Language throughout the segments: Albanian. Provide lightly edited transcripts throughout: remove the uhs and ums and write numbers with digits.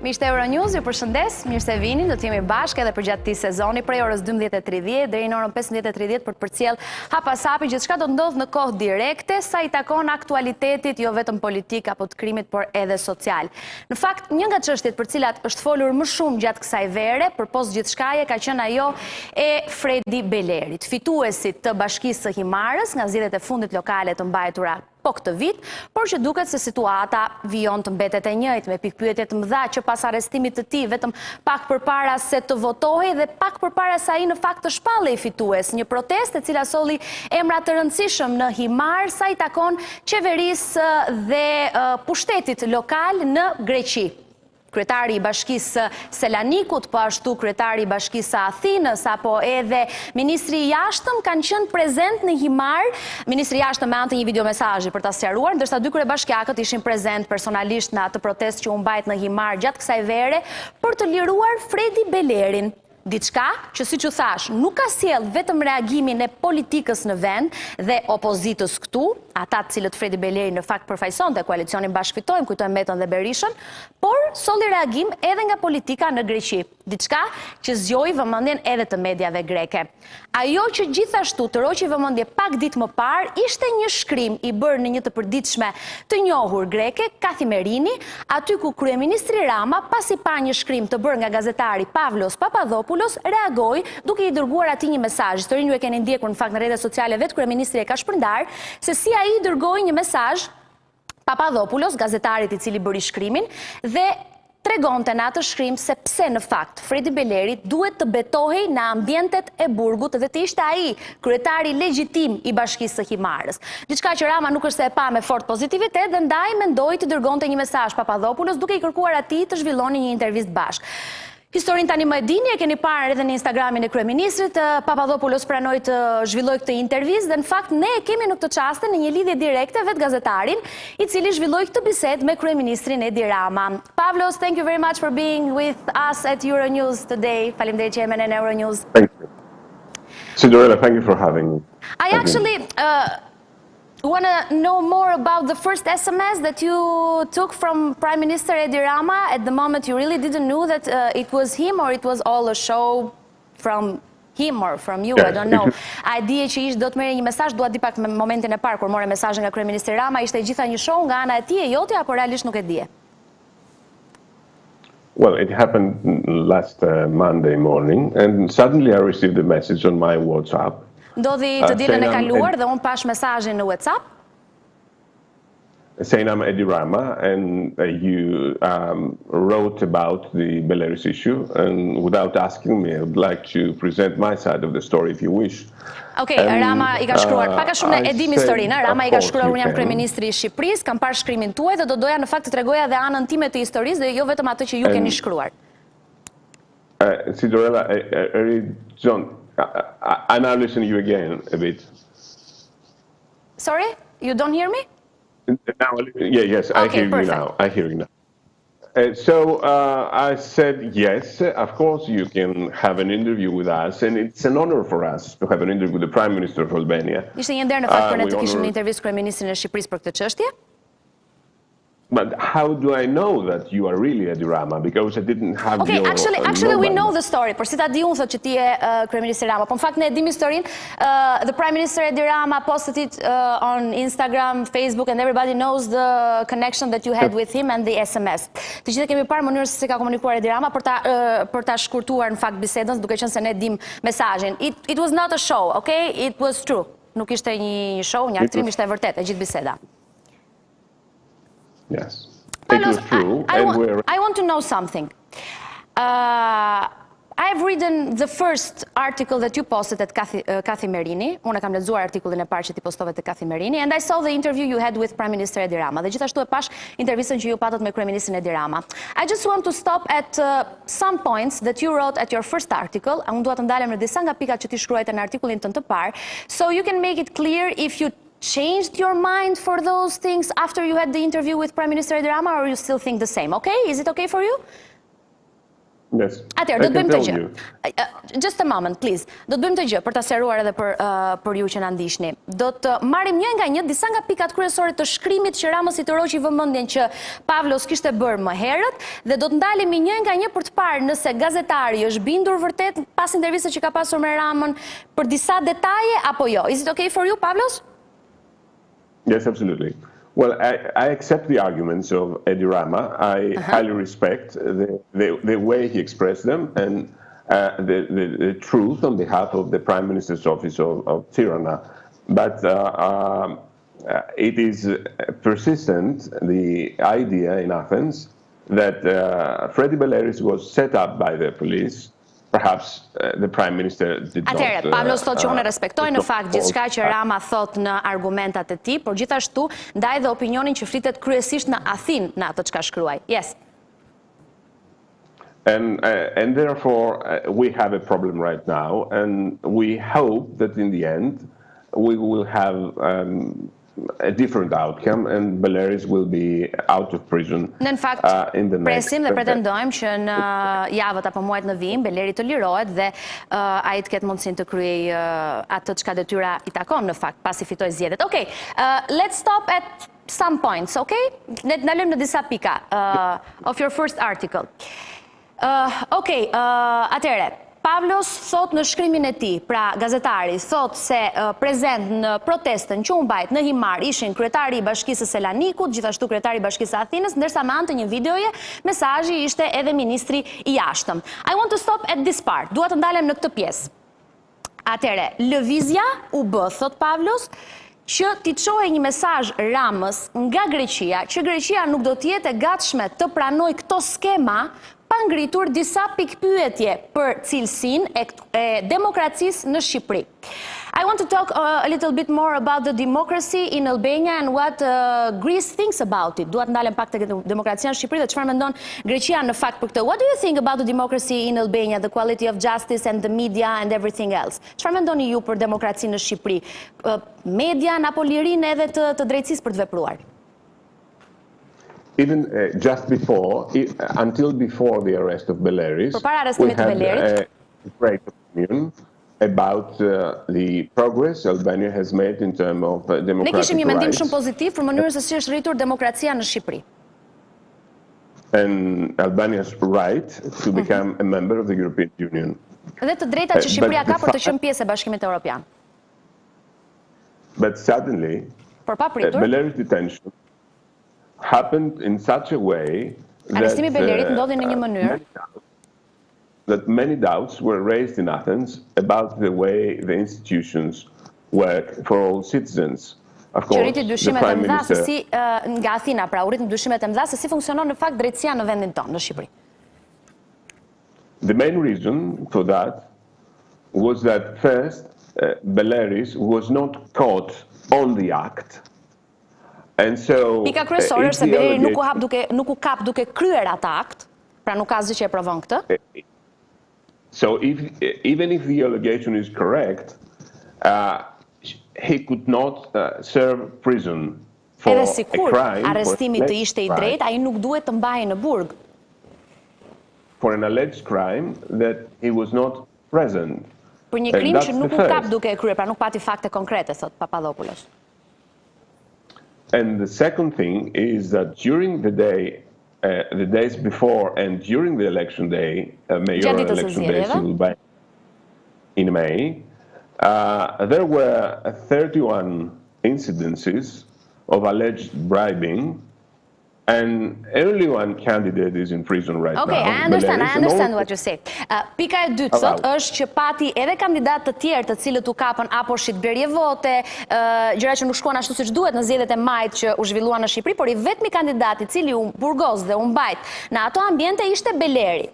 Miqtë Euronews, ju përshëndes, mirë se vini, do të jemi bashkë edhe për gjatë këtij sezoni prej orës 12:30 deri në orën 15:30 për të përcjell hapasapi gjithçka do të ndodh në kohë direkte sa i takon aktualitetit, jo vetëm politik apo të krimit, por edhe social. Në fakt, një nga çështjet për cilat është folur më shumë gjatë kësaj vere, përpos gjithçkaje, ka qenë ajo e Fredi Belerit, fituesit të Bashkisë së Himarës nga zgjedhjet e fundit lokale të mbajtura po këtë vit, por që duket se situata vijon të mbetet e njëjtë, me pikpyetje të mëdha që pas arrestimit të tij vetëm pak përpara se të votohej dhe pak përpara se ai në fakt të shpallej fitues, një protestë e cila solli emra të rëndësishëm në Himar sa i takon qeverisë dhe pushtetit lokal në Greqi. Kryetari i Bashkisë Selanikut, po ashtu kryetari i Bashkisë Athinës, apo edhe ministri i jashtëm kanë qenë prezent në Himar. Ministri i jashtëm me anë të një videomesazhi për ta sqaruar, ndërsa dy kryebashkiakët ishin prezent personalisht në atë protestë që u mbajt në Himar gjatë kësaj vere për të liruar Fredi Belerin. Diçka që, siç u thash, nuk ka sjell vetëm reagimin e politikës në vend dhe opozitës këtu, ata të cilët Fredi Beleri në fakt përfaqësonte koalicionin Bashkëfitojmë, kujtojmë Metën dhe Berishën, por solli reagim edhe nga politika në Greqi. Diçka që zgjoi vëmendjen edhe të mediave greke. Ajo që gjithashtu të roqi vëmendje pak ditë më parë ishte një shkrim i bërë në një të përditshme të njohur greke, Kathimerini, aty ku kryeministri Rama, pasi pa një shkrim të bërë nga gazetari Pavlos Papadopoulos, reagoi duke i dërguar atij një mesazh. Historinë ju e keni ndjekur në fakt në rrjetet sociale, vetë kryeministri e ka shpërndar se si ai dërgoi një mesazh Papadopoulos, gazetarit i cili bëri shkrimin, dhe tregonte në atë shkrim se pse në fakt Fredi Beleri duhet të betohej në ambientet e burgut dhe të ishte ai kryetari legjitim i Bashkisë së Himarës. Diçka që Rama nuk është se e pa me fort pozitivitet dhe ndaj mendoi të dërgonte një mesazh Papadopoulos duke i kërkuar atij të zhvilloni një intervistë bashkë. Historinë tani më e dini, e keni parë edhe në Instagramin e kryeministrit, Papadopoulos pranoi të zhvillojë këtë intervistë dhe në fakt ne e kemi në këtë çast në një lidhje direkte vetë gazetarin i cili zhvilloi këtë bisedë me kryeministrin Edi Rama. Pavlos, thank you very much for being with us at Euronews today. Faleminderit që jemi në Euronews. Thank you. Cinderella, thank you for having me. I actually want to know more about the first SMS that you took from Prime Minister Edi Rama. At the moment, you really didn't know that it was him, or it was all a show from him or from you, yes, I don't know. A dije që ishte do të merre një mesazh, dua di pak në momentin e parë kur morë mesazhin nga kryeministri Rama, ishte gjitha një show nga ana e tij e jotja apo realisht nuk e dije? Well, it happened last Monday morning, and suddenly I received a message on my WhatsApp. Ndodhi të dielën e kaluar dhe unë pash mesazhin në WhatsApp. Saying I'm Edi Rama, and you wrote about the Beleris issue, and without asking me, I would like to present my side of the story if you wish. Okay, Rama i ka shkruar, pak a shumë e dim historinë, Rama i ka shkruar, unë jam kryeministri i Shqipërisë, kam parë shkrimin tuaj dhe do doja në fakt të tregoja dhe anën time të historisë dhe jo vetëm atë që ju keni shkruar. Cinderella, John, I now listen to you again a bit. Sorry, you don't hear me? Yes, I hear you now. I hear you now. So I said, yes, of course you can have an interview with us, and it's an honor for us to have an interview with the Prime Minister of Albania. Ishte një nder në fakt për ne të kishim një intervistë kryeministrin e Shqipërisë për këtë çështje. But how do I know that you are really Edi Rama? Because I didn't have okay, your... actually we know the story. Por si ta di unë thotë që ti je kryeministri Rama. Po në fakt ne e dim historinë. The Prime Minister Edi Rama posted it on Instagram, Facebook, and everybody knows the connection that you had with him and the SMS. Të gjithë kemi parë mënyrën se si ka komunikuar Edi Rama për ta shkurtuar në fakt bisedën, duke qenë se ne dim mesazhin. It was not a show, okay? It was true. Nuk ishte një show, një aktrim, ishte e vërtetë e gjithë biseda. Yes, it was true. I want to know something. I've read the first article that you posted at Kathimerini. Unë kam lexuar artikullin e parë që ti postove te Kathimerini, and I saw the interview you had with Prime Minister Edi Rama. Dhe gjithashtu e pash intervistën që ju patët me kryeministrin Edi Rama. I just want to stop at some points that you wrote at your first article. Unë dua të ndalem në disa nga pikat që ti shkruajte në artikullin tënd të parë, so you can make it clear if you changed your mind for those things after you had the interview with Prime Minister Edi Rama, or you still think the same? Okay? Is it okay for you? Yes. Atëherë, do të bëjmë të gjë. Just a moment, please. Do të bëjmë të gjë për ta seruar edhe për ju që na ndiqni. Do të marrim një nga një disa nga pikat kryesore të shkrimit që Ramës i tërhoqi vëmendjen që Pavlos kishte bërë më herët dhe do të ndalemi një nga një për të parë nëse gazetari është bindur vërtet pas intervistës që ka pasur me Ramën për disa detaje apo jo. Is it okay for you, Pavlos? Yes, absolutely. Well, I accept the arguments of Edi Rama. I highly respect the way he expressed them and the truth on behalf of the Prime Minister's office of Tirana. But it is persistent, the idea in Athens, that Fredi Beleri was set up by the police. Perhaps the Prime Minister did not... Atëherë, Pavlos thot që unë respektoj në fakt gjithçka që Rama thot në argumentat e tij, por gjithashtu ndaj dhe opinionin që flitet kryesisht në Athinë në ato çka shkruaj. Yes. And therefore we have a problem right now, and we hope that in the end we will have a different outcome and Beleri will be out of prison. Në fakt, presim dhe pretendojmë që në javët apo muajt në vijim Beleri të lirohet dhe ai të ketë mundësinë të kryejë atë çka detyra i takon në fakt pasi fitoi zgjedhjet. Okay, let's stop at some points, okay? Ne ndalojmë në disa pika of your first article. Okay, atëherë Pavlos thot në shkrimin e tij, pra gazetari thot se prezent në protestën që u mbajt në Himar ishin kryetari i Bashkisë së Selanikut, gjithashtu kryetari i Bashkisë së Athinës, ndërsa me anë të një videoje mesazhi ishte edhe ministri i jashtëm. I want to stop at this part. Dua të ndalem në këtë pjesë. Atëherë, lëvizja u bë, thot Pavlos, që t'i çohej një mesazh Ramës nga Greqia, që Greqia nuk do të jetë e gatshme të pranojë këto skema pa ngritur disa pikpyetje për cilësinë e demokracisë në Shqipëri. I want to talk a little bit more about the democracy in Albania and what Greece thinks about it. Duat ndalem pak tek demokracia në Shqipëri dhe çfarë mendon Greqia në fakt për këtë. What do you think about the democracy in Albania, the quality of justice and the media and everything else? Çfarë mendoni ju për demokracinë në Shqipëri? Median apo lirinë edhe të drejtësisë për të vepruar? Even just before, until before the arrest of Beleri, we had a great opinion about the progress Albania has made in terms of democratic rights. Ne kishim një mendim shumë pozitiv për mënyrën se si është rritur demokracia në Shqipëri. And Albania's right to become a member of the European Union. Dhe të drejtat që Shqipëria ka për të qenë pjesë e Bashkimit Evropian. But suddenly, Beleri's detention happened in such a way Arrestimi i Belerit ndodhi në një mënyrë that many doubts were raised in Athens about the way the institutions work for all citizens. Of course, rriti dyshimet e mëdha se si nga Athina, pra u rritën dyshimet e mëdha se si funksionon në fakt drejtësia në vendin tonë në Shqipëri. The main reason for that was that first Beleri was not caught on the act. And so pika kryesore është se Beleri nuk u kap duke kryer atë akt, pra nuk ka asgjë që e provon këtë. So even if the allegation is correct, he could not serve prison for edhe a sikur crime. Arrestimi të ishte i drejtë, ai nuk duhet të mbahej në burg. For an alleged crime that he was not present. Për një krim që nuk u kap duke e kryer, pra nuk pati fakte konkrete, thot Papadopoulos. And the second thing is that during the day, the days before and during the election day, mayoral election day in May, there were 31 incidences of alleged bribing, and only one candidate is in prison right now. Okay, I understand what you say. Pika e dytë thot është që pati edhe kandidatë të tjerë të cilët u kapën apo shitblerje vote, gjëra që nuk shkuan ashtu siç duhet në zgjedhjet e majit që u zhvilluan në Shqipëri, por i vetmi kandidat i cili u burgos dhe u mbajt në ato ambiente ishte Beleri.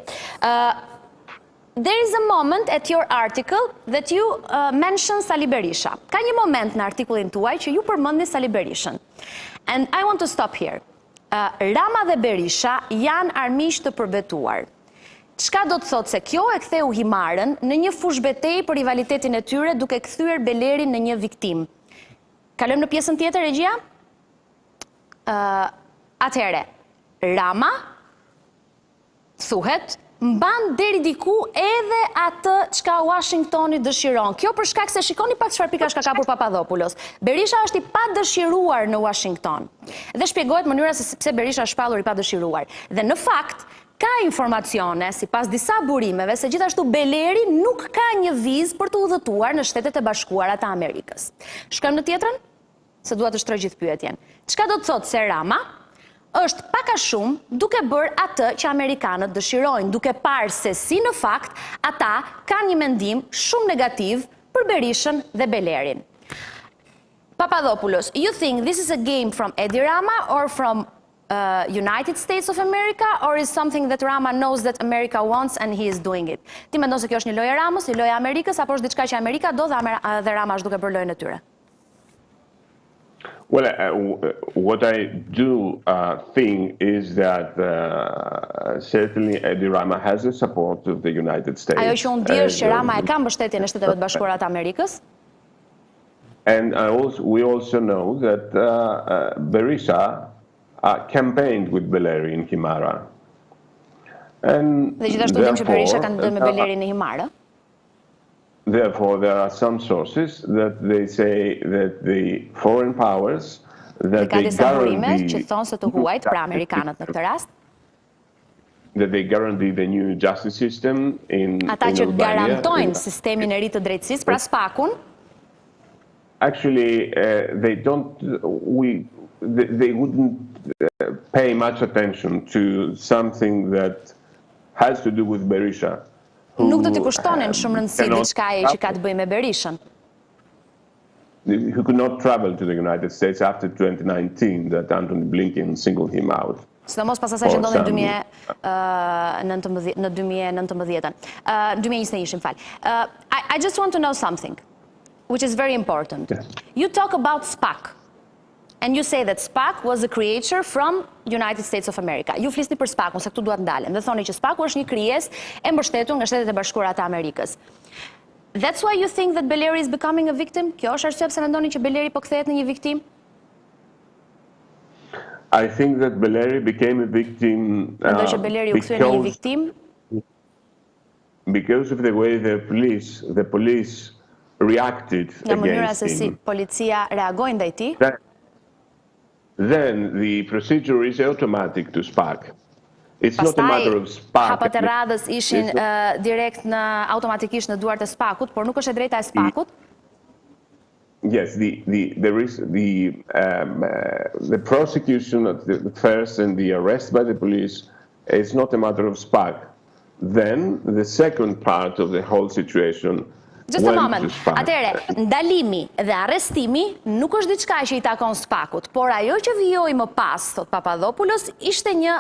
There is a moment at your article that you mention Sali Berisha. Ka një moment në artikullin tuaj që ju përmendni Sali Berishën. And I want to stop here. Rama dhe Berisha janë armiq të përbetuar. Çka do të thotë se kjo e ktheu Himarën në një fush betejë për rivalitetin e tyre duke kthyer Belerin në një viktim. Kalojmë në pjesën tjetër, regjia? Atëherë, Rama thuhet mban deri diku edhe atë çka Washingtoni dëshiron. Kjo për shkak se shikoni pak çfarë pikash ka kapur Papadopoulos. Berisha është i padëshiruar në Washington. Dhe shpjegohet mënyra se pse Berisha është shpallur i padëshiruar. Dhe në fakt ka informacione, sipas disa burimeve, se gjithashtu Beleri nuk ka një vizë për të udhëtuar në Shtetet e Bashkuara të Amerikës. Shkojmë në tjetrën? Se dua të shtroj gjithë pyetjen. Çka do të thotë se Rama është pak a shumë duke bërë atë që amerikanët dëshirojnë, duke parë se si në fakt ata kanë një mendim shumë negativ për Berishën dhe Belerin. Papadopoulos, you think this is a game from Edi Rama or from United States of America, or is something that Rama knows that America wants and he is doing it? Ti mendon se kjo është një lojë e Ramës, një lojë e Amerikës, apo është diçka që Amerika do dhe Rama është duke bërë lojën e tyre? Well, what I do think is that certainly Edi Rama has the support of the United States. Ajo që unë di është që Rama e ka mbështetjen e Shteteve të Bashkuara të Amerikës. And we also know that Berisha campaigned with Beleri in Himara. Dhe gjithashtu dim që Berisha kanë me Beleri në Himarë. Therefore, there are some sources that they say that the foreign powers that they guarantee that they guarantee the new justice system in ata që Albania. Garantojnë sistemin e ri të drejtësisë, pra SPAK-un. Actually, they wouldn't pay much attention to something that has to do with Berisha. Nuk do t'i kushtonin shumë rëndësi diçkaje që ka të bëjë me Berishën. Who could not travel to the United States after 2019 that Antony Blinken singled him out. Sidomos pas asaj që ndodhi në 2019. 2021, fal. I just want to know something, which is very important. You talk about SPAC. And you say that SPAC was a creature from United States of America. Ju flisni për SPAC-un, se këtu duat ndalem. Dhe thoni që SPAC-u është një krijesë e mbështetur nga Shtetet e Bashkuara të Amerikës. That's why you think that Beleri is becoming a victim? Kjo është arsye pse mendoni që Beleri po kthehet në një viktim? I think that Beleri became a victim Mendoj që Beleri u kthye në një viktim because of the way the police reacted against him. Nga mënyra se si policia reagoi ndaj tij. Then the procedure is automatic to SPAC. It's not a matter of SPAC. Hapat e radhës ishin direkt automatikisht në duart e SPAC-ut, por nuk është e drejta e SPAC-ut. Yes, there is the prosecution at the first and the arrest by the police is not a matter of SPAC. Then the second part of the whole situation. Just a moment. Atëre, ndalimi dhe arrestimi nuk është diçka që i takon SPAC-ut, por ajo që vijoi më pas, thot Papadopoulos, ishte një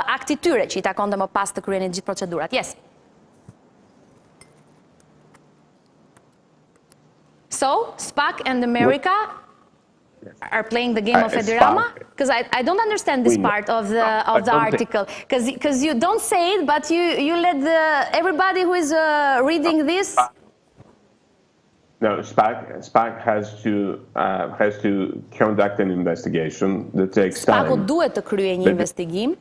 akt i tyre që i takonte më pas të kryenin gjithë procedurat. Yes. So, SPAC and America are playing the game of Edi Rama? Because I don't understand this part of the article. Because you don't say it, but you let everybody who is reading this. No, SPAC has to conduct an investigation that takes time. SPAC-u duhet të kryejë një investigim.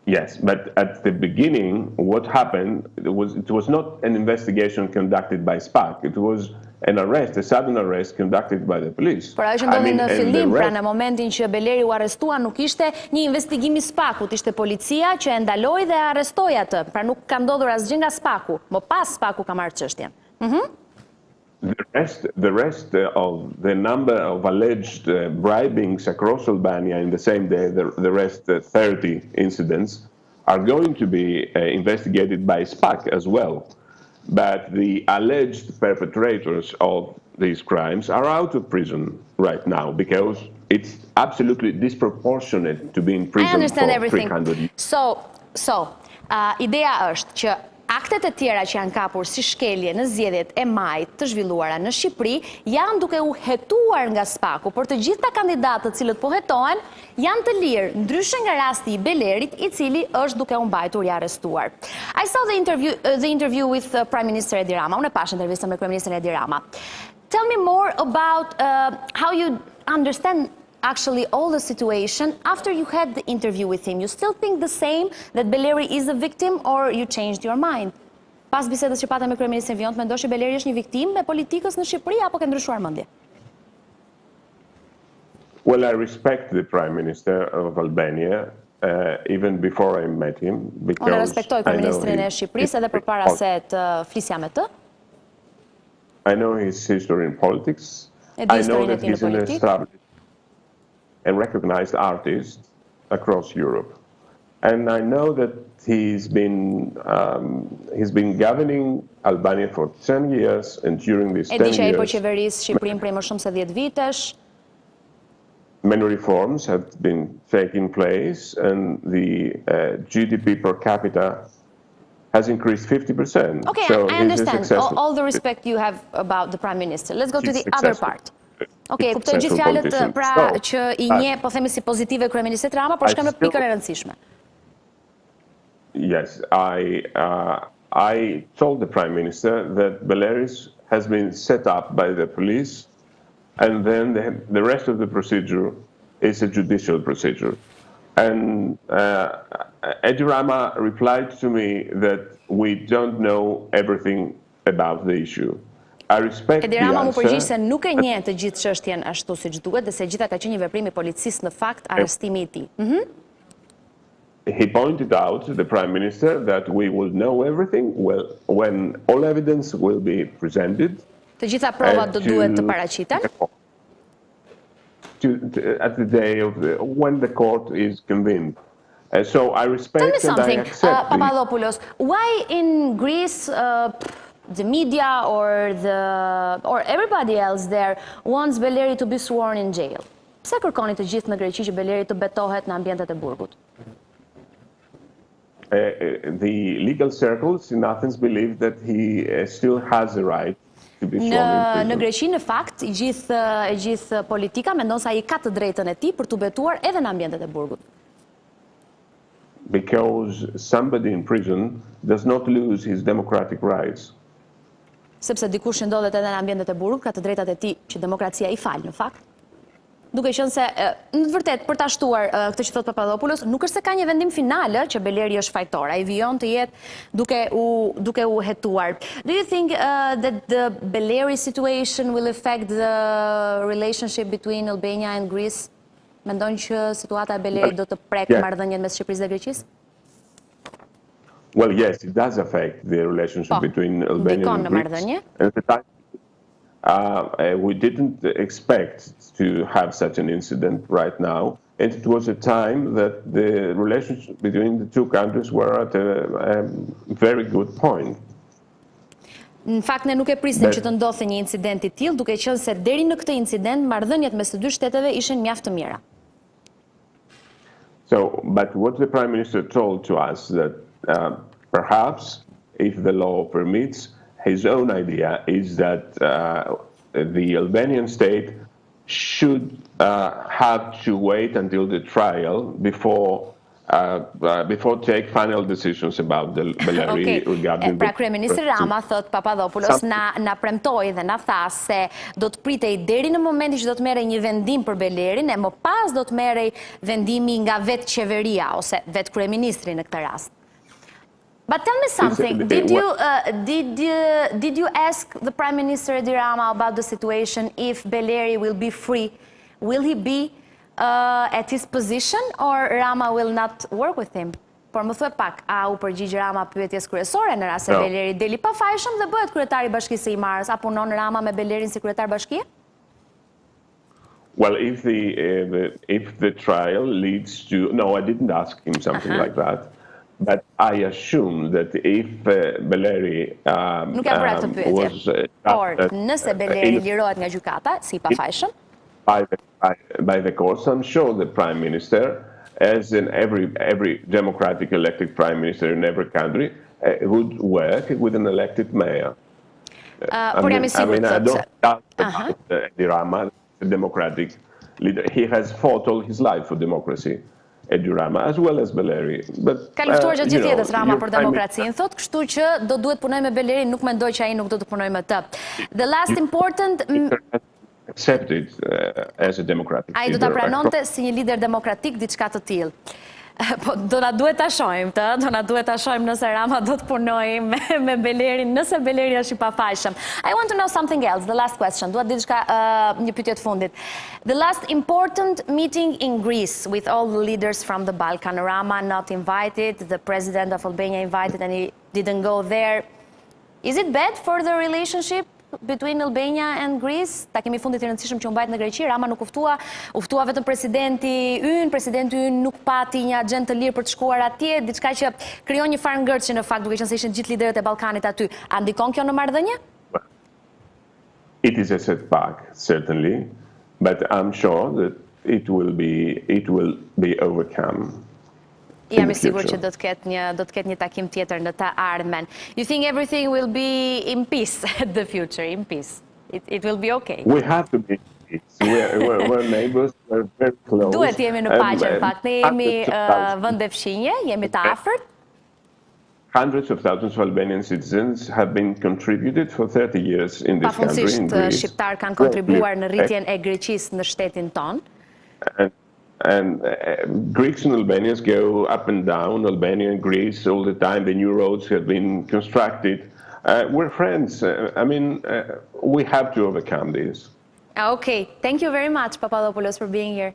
Yes, but at the beginning, what happened it was not an investigation conducted by SPAC. It was an arrest, a sudden arrest conducted by the police. Por ajo që ndodhi në fillim, pra në momentin që Beleri u arrestua, nuk ishte një investigim i SPAC-ut, ishte policia që e ndaloi dhe arrestoi atë. Pra nuk ka ndodhur asgjë nga SPAC-u. Më pas SPAC-u ka marrë çështjen. The rest of the number of alleged bribings across Albania in the same day, the rest 30 incidents, are going to be investigated by SPAC as well. But the alleged perpetrators of these crimes are out of prison right now because it's absolutely disproportionate to be in prison for 300 years. So, ideja është që aktet e tjera që janë kapur si shkelje në zgjedhjet e majit të zhvilluara në Shqipëri janë duke u hetuar nga SPAC-u, por të gjitha kandidatët cilët po hetohen janë të lirë, ndryshe nga rasti i Belerit, i cili është duke u mbajtur i arrestuar. I saw the interview with Prime Minister Edi Rama. Unë e pash intervistën me Kryeministrin Edi Rama. Tell me more about how you understand actually all the situation after you had the interview with him? You still think the same, that Beleri is a victim, or you changed your mind? Pas bisedës që pata me kryeministrin Viontë, mendosh që Beleri është një viktimë e politikës në Shqipëri apo ke ndryshuar mendje? Well, I respect the Prime Minister of Albania, even before I met him, because Unë respektoj kryeministrin e Shqipërisë edhe përpara se të flisja me të. I know his history in politics. I know that he's an established and recognized artist across Europe. And I know that he's been governing Albania for 10 years, and during these 10 years... E di që ai po qeveris Shqipërinë prej më shumë se 10 vitesh. Many reforms have been taking place, and the GDP per capita has increased 50%. Okay, so I understand. All the respect you have about the Prime Minister. Let's go to the other part. Okay, kuptoj gjithë fjalët pra që I njeh, po themi si pozitive kryeministit Rama, por shkon në pikën e rëndësishme. Yes, I told the Prime Minister that Beleri has been set up by the police, and then the rest of the procedure is a judicial procedure. And Edi Rama replied to me that we don't know everything about the issue. I respect the answer. Edi Rama mu përgjigj se nuk e njeh të gjithë çështjen ashtu siç duhet dhe se gjitha ka qenë një veprim I policisë në fakt arrestimi I tij. He pointed out to the Prime Minister that we will know everything when all evidence will be presented. Të gjitha provat do duhet të paraqiten. At the day of when the court is convened. So I respect and I accept. Papadopoulos, why in Greece the media or everybody else there wants Beleri to be sworn in jail? Pse kërkoni të gjithë në Greqi që Beleri të betohet në ambientet e burgut? The legal circles in Athens believe that he still has the right to be sworn in prison. Në Greqi në fakt e gjithë politika mendon se ai ka të drejtën e tij për të betuar edhe në ambientet e burgut. Because somebody in prison does not lose his democratic rights. Sepse dikush që ndodhet edhe në ambientet e burgut ka të drejtat e tij që demokracia I fal në fakt. Duke qenë se në të vërtetë për ta shtuar këtë që thot Papadopoulos, nuk është se ka një vendim final që Beleri është fajtor, ai vijon të jetë duke u hetuar. Do you think that the Beleri situation will affect the relationship between Albania and Greece? Mendon që situata e Belerit do të prek marrëdhënien mes Shqipërisë dhe Greqisë? Well, yes, it does affect the relationship between Albania and Greece. And the time we didn't expect to have such an incident right now, and it was a time that the relationship between the two countries were at a very good point. Në fakt ne nuk e prisnim që të ndodhte një incident I tillë, duke qenë se deri në këtë incident marrëdhëniet mes të dy shteteve ishin mjaft të mira. So, but what the Prime Minister told to us that perhaps, if the law permits, his own idea is that the Albanian state should have to wait until the trial before take final decisions about the Beleri regarding pra kryeministri Rama thot Papadopoulos na premtoi dhe na tha se do të pritej deri në momentin që do të merrej një vendim për Belerin e më pas do të merrej vendimi nga vetë qeveria ose vetë kryeministri në këtë rast. But tell me something, did you ask the Prime Minister Edi Rama about the situation if Beleri will be free? Will he be at his position or Rama will not work with him? Por më thuaj pak, a u përgjigj Rama pyetjes kryesore në rast se Beleri deli pa fajshëm dhe bëhet kryetari I Bashkisë së Imarës, a punon Rama me Belerin si kryetar bashkie? Well, if the trial leads to... No, I didn't ask him something like that. But I assume that if Beleri was... Or nëse Beleri lirohet nga gjykata, si pafajshëm? By the courts, I'm sure the Prime Minister, as in every democratic elected Prime Minister in every country, would work with an elected mayor. I don't doubt Edi Rama, the democratic leader. He has fought all his life for democracy. Edi Rama, as well as Beleri. Ka luftuar gjatë gjithë jetës Rama për demokracinë, thot, kështu që do duhet punoj me Belerin, nuk mendoj që ai nuk do të punoj me të. The last important... accepted as a democratic leader. Ai do ta pranonte si një lider demokratik diçka të tillë. Po do na duhet ta shohim do na duhet ta shohim nëse Rama do të punojë me Belerin, nëse Beleri është i pafajshëm. I want to know something else, the last question. Dua diçka një pyetje të fundit. The last important meeting in Greece with all the leaders from the Balkan. Rama not invited, the president of Albania invited and he didn't go there. Is it bad for the relationship between Albania and Greece? Ta kemi fundit i rëndësishëm që u mbajt në Greqi, Rama nuk uftua vetëm presidenti ynë nuk pati një agjendë të lirë për të shkuar atje, diçka që krijon një farë ngërçje në fakt, duke qenë se ishin gjithë liderët e Ballkanit aty. A ndikon kjo në marrëdhënie? It is a setback, certainly, but I'm sure that it will be overcome. Jam i sigurt që do të ketë një takim tjetër në të ardhmen. You think everything will be in peace at the future, in peace? It will be okay? We have to be in peace. We're neighbors, we're very close. Duhet jemi në paqe, në fakt. Ne jemi vende fshinje, jemi të afërt. Hundreds of thousands of Albanian citizens have been contributed for 30 years in this country, in Greece. Pafundësisht shqiptar kanë kontribuar në rritjen e Greqisë në shtetin ton. And Greeks and Albanians go up and down, Albania and Greece all the time. The new roads have been constructed. We're friends. We have to overcome this. Okay. Thank you very much, Papadopoulos, for being here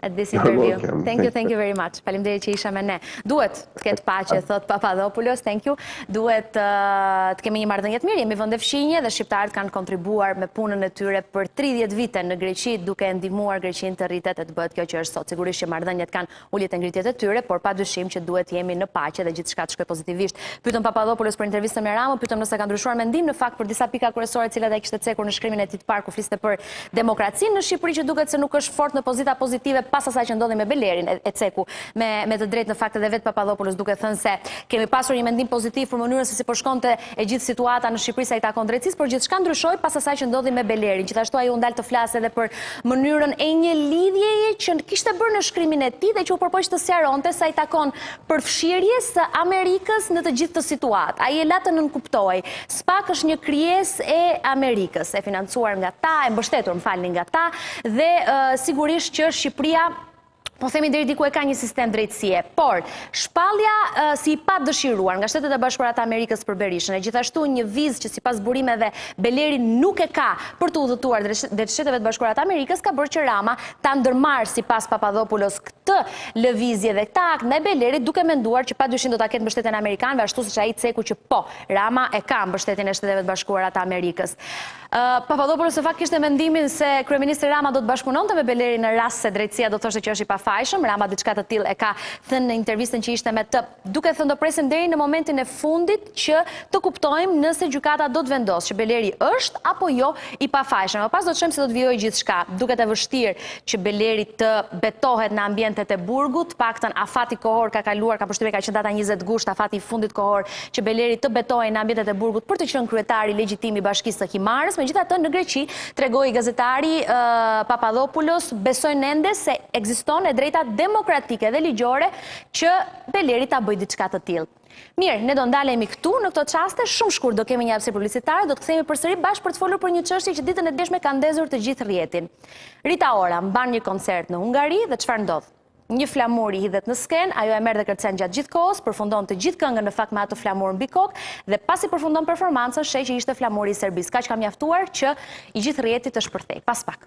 at this interview. Thank you very much. Faleminderit që isha me ne. Duhet të ketë paqe, thot Papadopoulos. Thank you. Duhet të kemi një marrëdhënie të mirë. Jemi vende fshinje dhe shqiptarët kanë kontribuar me punën e tyre për 30 vite në Greqi, duke ndihmuar Greqinë të rritet e të bëhet kjo që është sot. Sigurisht që marrëdhëniet kanë uljet e ngritjet e tyre, por padyshim që duhet jemi në paqe dhe gjithçka të shkojë pozitivisht. Pyetëm Papadopoulos për intervistën me Ramën, pyetëm nëse ka ndryshuar mendim në fakt për disa pika kryesore të cilat ai kishte cekur në shkrimin e tij të parë ku fliste për demokracinë në Shqipëri që duket se nuk është fort në pozita pozitive pas asaj që ndodhi me Belerin e ceku me të drejtë në fakt edhe vetë Papadopoulos duke thënë se kemi pasur një mendim pozitiv për mënyrën se si po shkonte e gjithë situata në Shqipëri sa i takon drejtësisë, por gjithçka ndryshoi pas asaj që ndodhi me Belerin. Gjithashtu ai u ndal të flasë edhe për mënyrën e një lidhjeje që kishte bërë në shkrimin e tij dhe që u përpoq të sqaronte sa i takon përfshirjes së Amerikës në të gjithë të situatë. Ai e la të nënkuptoi. SPAK është një krijesë e Amerikës, e financuar nga ta, e mbështetur, nga ta dhe sigurisht që Shqipëria po themi deri diku e ka një sistem drejtësie, por shpallja si i pa dëshiruar nga Shtetet e Bashkuara të Amerikës për Berishën, e gjithashtu një vizë që sipas burimeve Beleri nuk e ka për të udhëtuar drejt Shteteve të Bashkuara të Amerikës, ka bërë që Rama ta ndërmarrë sipas Papadopoulos këtë lëvizje dhe këtë akt ndaj Belerit, duke menduar që padyshim do ta ketë mbështetjen e amerikanëve, ashtu siç ai ceku që po, Rama e ka mbështetjen e Shteteve të Bashkuara të Amerikës. Papadopoulos së fakt kishte mendimin se kryeministri Rama do të bashkëpunonte me Belerin në rast se drejtësia do thoshte që është i pafajshëm. Rama diçka të tillë e ka thënë në intervistën që ishte me të, duke thënë do presim deri në momentin e fundit që të kuptojmë nëse gjykata do të vendosë që Beleri është apo jo i pafajshëm. Pas do të shohim se do të vijojë gjithçka. Duket e vështirë që Beleri të betohet në ambientet e burgut, paktën afati kohor ka kaluar, ka përshtypje ka qenë data 20 gusht, afati i fundit kohor që Beleri të betohej në ambientet e burgut për të qenë kryetari legjitim i Bashkisë së Himarës. Megjithatë në Greqi, tregoi gazetari Papadopoulos, besojnë ende se ekziston e drejta demokratike dhe ligjore që Beleri ta bëjë diçka të tillë. Mirë, ne do ndalemi këtu në këto çaste, shumë shkurt do kemi një hapësirë publicitare, do të kthehemi përsëri bashkë për të folur për një çështje që ditën e djeshme ka ndezur të gjithë rrjetin. Rita Ora mban një koncert në Hungari dhe çfarë ndodh? Një flamur i hidhet në sken, ajo e merr dhe kërcen gjatë gjithë kohës, përfundon të gjithë këngën në fakt me atë flamur mbi kokë dhe pasi përfundon performancën, sheh që ishte flamuri i Serbisë. Kaq ka mjaftuar që i gjithë rrjeti të shpërthej. Pas pak.